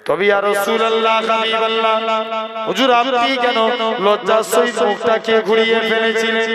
তবে ইয়া রাসূলুল্লাহ হাবিবাল্লাহ হুজুর আপনি কেন লজ্জার সহিত মুখটাকে ঘুরিয়ে ফেলেছিলেন?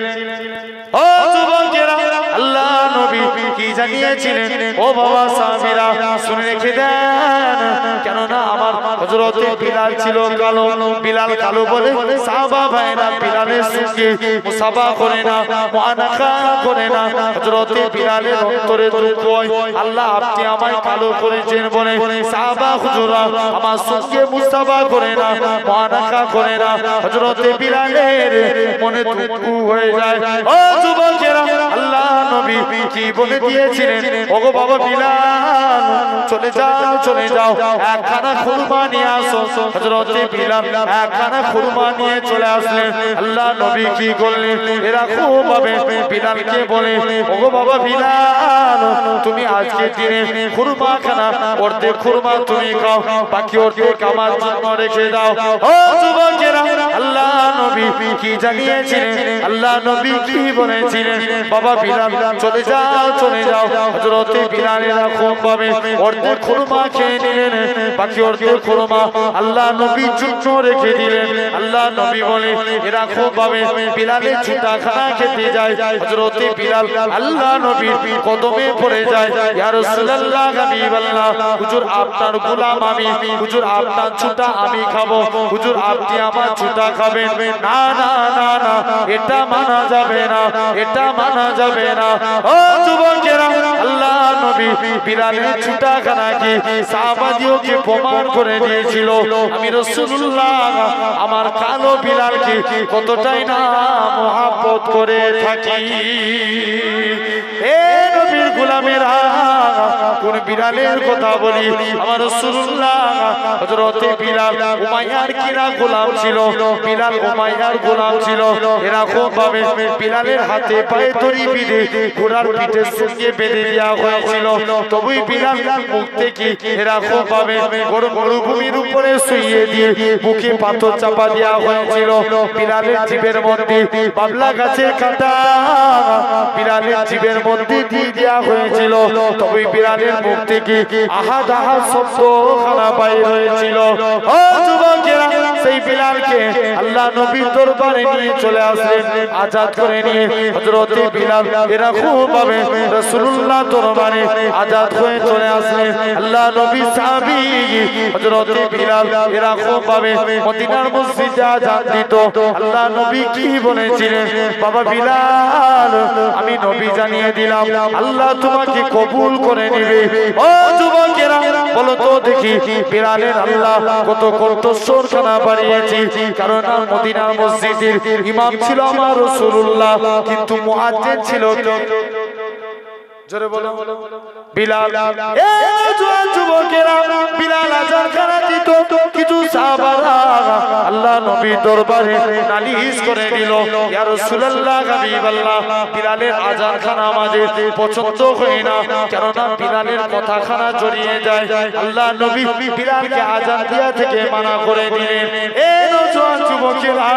ও যুবকেরা, আল্লাহ নবী কি জানিয়েছিলেন? ও বাবা সাহাবীরা শুনে রেখে দেন, কেননা আমার হযরতে বিলাল ছিল কালো। বিলাল কালো বলে সাহাবা ভাইরা বিলালের সঙ্গে মুসাফা করে না, মুআনাকা করে না। হযরতে বিলালের অন্তরে দুঃখ হয়, আল্লাহ আপনি আমায় কালো করেছেন বলে সাহাবা হুজুরা আমার সঙ্গে মুসাফা করে না, মুআনাকা করে না। হযরতে বিলালের মনে দুঃখ হয়ে যায়। ও যুবকেরা, আল্লাহ নবী কি বলে দিয়েছিলেন? ওগো বাবা বিলাল, চলে যাও চলে যাও, একখানা খুরমা নিয়ে আসো। হযরতে বিলাল একখানা খুরমা নিয়ে চলে আসলেন। আল্লাহ নবী কি করলেন? এরা খুব ভাবে বিলালকে বলে, ওগো বাবা বিলাল, তুমি আজকে দিনে খুরমা খানা, অর্ধেক খুরমা তুমি খাও, বাকি অর্ধেক আমার জন্য রেখে দাও। ও যুবকেরা, আল্লাহ নবী কি জানিয়েছিলেন? আল্লাহ নবী কি বলেছিলেন? বাবা বিলাল চলে যাও চলে যাও। হযরতে বিলালেরা খুব ভাবে অর্ধেক খুরমা খেয়ে নিলেন, বাকি অর্ধেক খুরমা আল্লাহ নবীর জন্য রেখে দিলেন। আল্লাহ নবী বলে, এরা খুব ভাবে বিলালের ছুটা খানা খেতে যায়। হযরতে বিলাল আল্লাহ নবীর কদমে পড়ে যায়, ইয়া রাসূলুল্লাহ হাবিবাল্লাহ, হুজুর আপনার গোলাম আমি, হুজুর আপনার ছুটা আমি খাবো, হুজুর আপনি আমার ছুটা খাবেন। না না না না, এটা মানা যাবে না, এটা মানা যাবে না। ও যুবকেরা, আল্লাহ নবী বিলালের ছুটা খানাকে সাহাবাদিওকে প্রমাণ করে দিয়েছিল, আমি রাসূলুল্লাহ আমার কালো বিলালকে কতটাই না মহব্বত করে থাকি। এ নবীর গোলামেরা, কোন বিলালের কথা বলি? আমার রাসূলুল্লাহ হযরতে বিলাল উমাইয়ার কিনা গোলাম ছিল, বিলাল উমাইয়ার গোলাম ছিল। এরা খুব ভাবে বিলালের হাতে পায়ে দড়ি বেঁধে ঘোড়ার পিঠের সঙ্গে বেঁধে দেওয়া হয়েছিল। তবুই বিলাল মুখ থেকে এরা খুব ভাবে মরুভূমির উপরে শুইয়ে দিয়ে বুকে পাথর চাপা দেওয়া হয়েছিল। বিলালের জিভের মধ্যে বাবলা গাছের কাঁটা বিলালের জিভের মধ্যে দিয়ে দেওয়া হয়েছিল। তবে বিলালের মুখ থেকে আহাদ আহাদ শব্দ খানা বাইর হয়েছিল। ও যুবকেরা, সেই বিলালকে আল্লাহ নবীর দরবারে নিয়ে চলে আসলেন, আজাদ করে নিয়ে হযরতে বিলাল এরা খুব ভাবে রাসূলুল্লাহ দরবারে আজাদ হয়ে চলে আসলেন। আল্লাহ নবী সাহাবী হযরতে বিলাল এরা খুব ভাবে মদিনার মসজিদে আজান দিত। আল্লাহ নবী কি বলেছিলেন? বাবা বিলাল, আমি নবী জানিয়ে দিলাম আল্লাহ তোমাকে কবুল করে নেবে। ও যুবকেরা, বলো তো দেখি বিলালের আল্লাহ কত কণ্ঠস্বর খানা বাড়িয়েছি, কারণ মদিনার মসজিদের ইমাম ছিল আমার রাসূলুল্লাহ, কিন্তু মুয়াজ্জিন ছিল জোরে বলো বিলাল। এ জোয়ান যুবকেরা, বিলাল আজান খানা দিত। কিছু সাহাবারা আল্লাহ নবীর দরবারে নালিশ করে দিল, ইয়া রাসূলুল্লাহ হাবিবাল্লাহ, বিলালের আজান খানা আমাদের পছন্দ হয় না, কেননা বিলালের কথা খানা জড়িয়ে যায়। আল্লাহ নবী বিলালকে আজান দেয়া থেকে মানা করে দিলেন। এ জোয়ান যুবকেরা,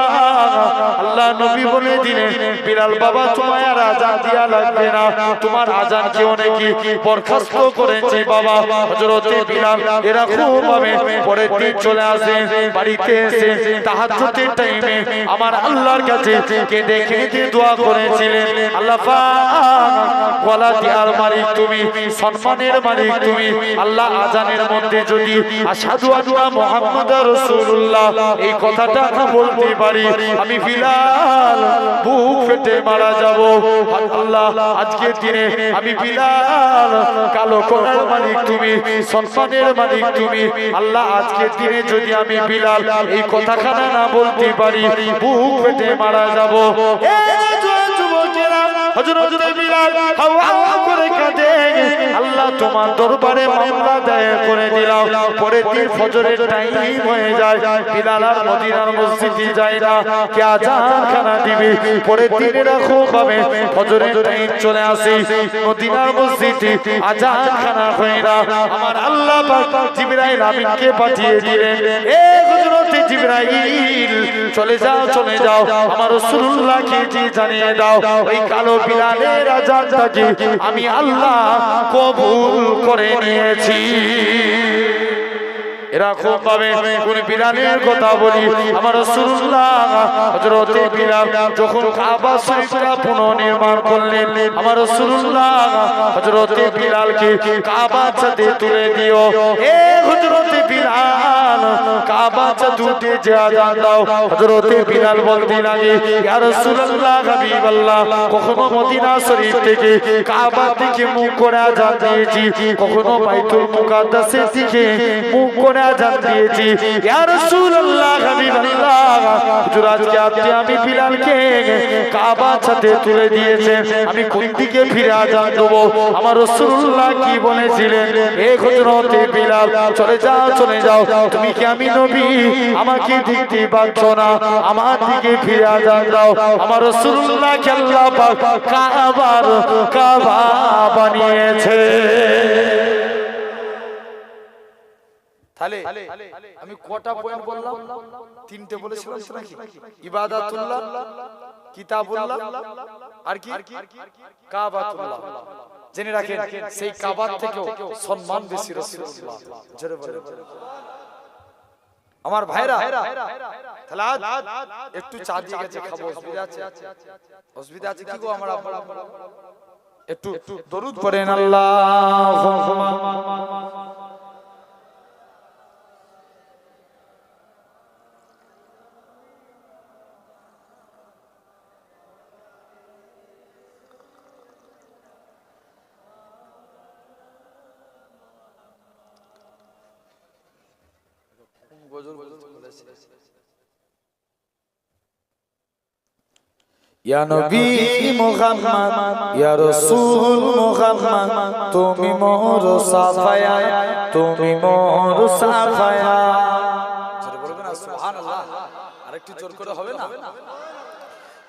আল্লাহ নবী বলে দিলেন, বিলাল বাবা তোমায় আর আজান দেয়া লাগবে না, তোমার আজান কেউ নাকি বরখাস্ত করেছে বাবা। হযরতে বিলাল এরা খুব ভাবে পরের দিন চলে আসে বাড়িতে, এসে তাহাজ্জুদের টাইমে আমার আল্লাহর কাছে কেঁদে কেঁদে দোয়া করেছিলেন, আল্লাহ পাক গলা দেওয়ার মালিক তুমি, সম্মানের মালিক তুমি। আল্লাহ আজানের মধ্যে যদি আশহাদু আন্না মুহাম্মাদুর রাসূলুল্লাহ এই কথাটা না বলতে পারি, আমি বিলাল বুক ফেটে মারা যাব। আল্লাহ আজকের দিনে আমি বিলাল, কালো কোরআন মালিক তুমি, সম্মানের মালিক তুমি। আল্লাহ আজকের দিনে যদি আমি বিলাল এই কথাখানা না বলতে পারি, বুক ফেটে মারা যাব। হযরত বিলাল হাওয়া করে কাঁদে, আল্লাহ তোমার দরবারে মামলা দায়ের করে দিলাম। পরের দিন ফজরের টাইম হয়ে যায়, বিলাল আর মদিনার মসজিদে যায় না, কে আজান খানা দিবে। পরের দিন এরা খুব ভাবে ফজরের টাইম চলে আসে, মদিনার মসজিদে আজান খানা হয় না। আমার আল্লাহ পাক জিবরাইল আমিনকে পাঠিয়ে দিলেন, এ হযরত জিবরাইল চলে যাও চলে যাও, আমার রাসূলুল্লাহকে জানিয়ে দাও ওই কালো বিলালের আজানটাকে আমি আল্লাহ কবুল করে নিয়েছি। এরকম ভাবে কোন বিলালের কথা বলি আমার রাসূলুল্লাহ হযরতে বিলাল যখন কাবা শরীফটা পুনর্নির্মাণ করলেন আমার রাসূলুল্লাহ হযরতে বিলালকে কাবা ছাদে তুলে দিও এ হযরতে বিলাল কাবা ছাদে যে আযান দাও হযরতে বিলাল বলতে লাগে ইয়া রাসূলুল্লাহ হাবিবাল্লাহ কখনো মদিনা শরীফ থেকে কাবা থেকে মুখ করে আযান দিয়েছি কখনো বাইতুল মুকাদ্দাসের দিকে মুখ করে আযান দিয়েছি ইয়া রাসূলুল্লাহ হাবিবাল্লাহ হুজুর আজকে আপনি বিলালকে কাবা ছাদে তুলে দিয়েছেন আমি কোন দিকে ফিরে আযান দেব আমার রাসূলুল্লাহ কি বলেছিলেন এ হযরতে বিলাল চলে যাও তুমি কি আমি নবী আমাকে দেখতে পাচ্ছ না আমার দিকে ফিরে আযান দাও আমার রাসূলুল্লাহ কে আল্লাহ পাক কাবা বানিয়েছে তাহলে আমি কটা পয়েন্ট বললাম তিনটে বলেছিলাম নাকি ইবাদাতুল্লাহ কিতাবুল্লাহ আর কি কাবাতুল্লাহ জেনে রাখেন সেই কাবার থেকেও সম্মান বেশি রাসূলুল্লাহ জোরে বলেন আমার ভাইরা তাহলে একটু চা দিয়ে গেছে খাবো অসুবিধা আছে কি গো আমরা একটু দরুদ পড়েন আল্লাহুম্মা ইয়া নবী মুহাম্মদ ইয়া রাসূল মুহাম্মদ তুমি মোর সাফায়া তুমি মোর সাফায়া জোরে বলবেন না সুবহানাল্লাহ আরেকটু জোর করে হবে না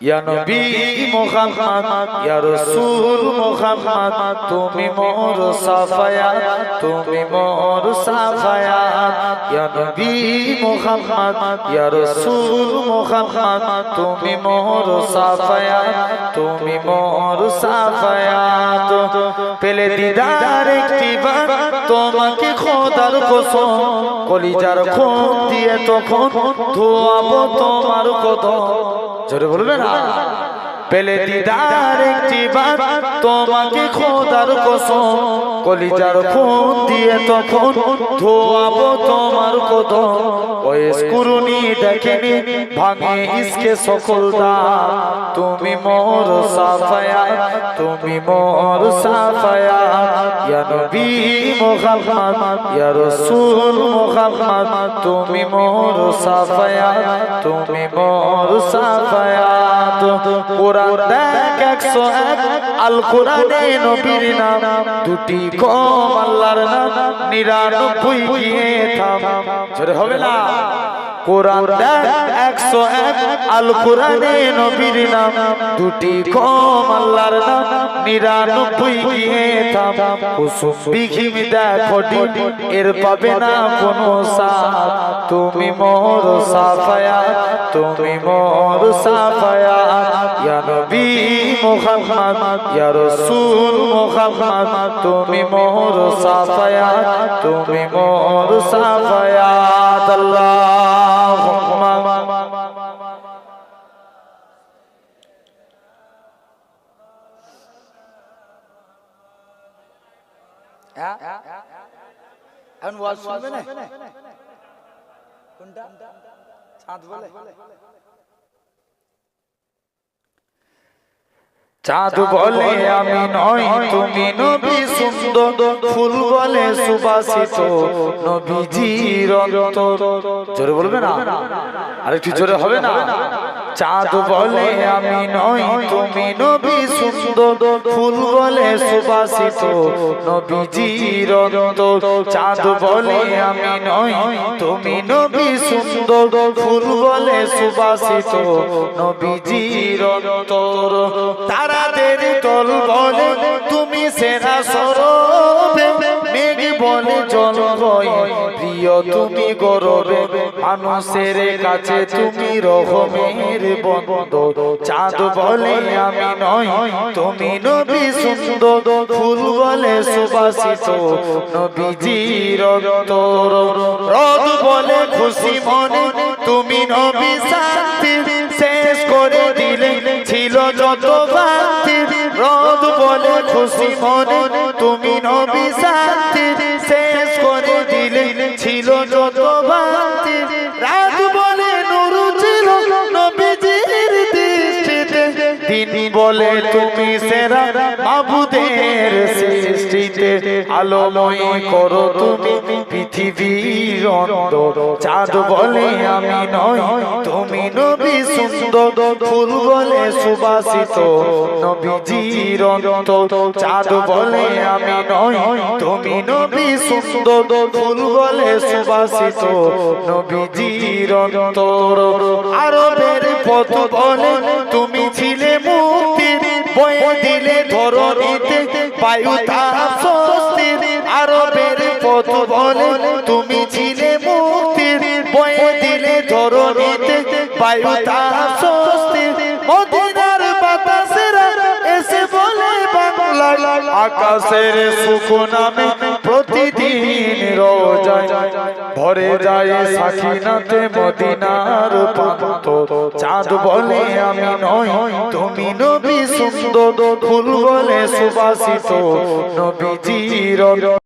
ইয়া নবী মুহাম্মদ ইয়া রাসূল মুহাম্মদ তুমি মোর সাফায়া তুমি মোর সাফায়া ইয়া নবী মুহাম্মদ ইয়া রাসূল মুহাম্মদ তুমি মোর সাফায়া তুমি মোর সাফায়া পেলে দিদার একটিবার তোমাকে খোদার কসম কলিজার খুন দিয়ে তখন ধোয়াবো তোমার কদম জোরে বলবে না পেলে দিদার একটিবার তোমাকে খোদার কসম কলিজার খুন দিয়ে তখন ধোয়াবো তোমার কদম ওয়েস কুরুনি দেখেনি ভাঙে ইসকে সকল দাম তুমি মোর সাফায়া তুমি মোর সাফায়া ইয়া নবী মুহাম্মদ ইয়া রাসূল মুহাম্মদ তুমি মোর সাফায়া তুমি মোর সাফায়া কোরআন দেখ 101 আল কোরআনে নবীর নাম দুটি কম আল্লাহর নাম 99 গিয়ে থাম জোরে হবে না কোরআন দেখ 101 আল কোরআনে নবীর নাম দুটি কম আল্লাহর নাম 99 গিয়ে থাম কুসুম বিঘিম দেখো ডিম এর পাবে না কোনো সাথ তুমি মোর সাফায়া তুমি মোর সাফায়া ইয়া নবী মুহাম্মদ ইয়া রাসূল মুহাম্মদ তুমি মোর সাফায়া তুমি মোর সাফায়া আল্লাহুম্মা এখন ওয়াজ শুনবে না কোনটা চাঁদ বলে চাঁদ বলে আমি নই তুমি নবী সুন্দর ফুল বলে সুবাসিত নবীজির অন্তর জোরে বলবে না আরেকটু জোরে হবে না চাঁদ বলে আমি নই তুমি নবী সুন্দর ফুল বলে সুবাসিত নবীজির অন্তর চাঁদ বলে আমি নই তুমি নবী সুন্দর ফুল বলে সুবাসিত নবীজির অন্তর তারাদের দল বলে তুমি সেরা সরবে মেঘ বলে জল বয়ে প্রিয় তুমি গৌরবে মানুষের কাছে তুমি রহমের বন্ধু চাঁদ বলে আমি নই তুমি নবী সুন্দর ফুল বলে সুবাসিত নবীজির অন্তর রোদ বলে খুশি মনে তুমি নবী শান্তি শেষ করে দিলে ছিল যত ভক্তি রোদ বলে খুশি মনে তুমি নবী শান্তি শেষ করে দিলে ছিল যত ভক্তি রাত বলে নূর ছিল নবীজির দৃষ্টিতে দিন বলে তুমি সেরা মাবুদের সৃষ্টিতে আলোময় করো তুমি পৃথিবীর অন্তর চাঁদ বলে আমি নই তুমি নবী সুন্দর ফুল বলে সুবাসিত নবীজির অন্তর চাঁদ বলে আমি নই তুমি নবী সুন্দর ফুল বলে সুবাসিত নবীজির অন্তর আরবের পথ বলে তুমি ছিলে মুক্তি বয়ে দিলে ধরণীতে বায়ু তাপ স্বস্তি আরবের পথ বলে তুমি ছিলে মুক্তি বয়ে দিলে ধরণীতে বায়ু তাপ স্বস্তি মদিনার বাতাসেরা এসে বলে বাংলা আকাশের সুখ নামে প্রতিদিন রোজায় ভরে যায় সাকিনাতে মদিনার প্রান্ত চাঁদ বলে আমি নই তুমি নবী সুন্দর ফুল বলে সুবাসিত নবীজির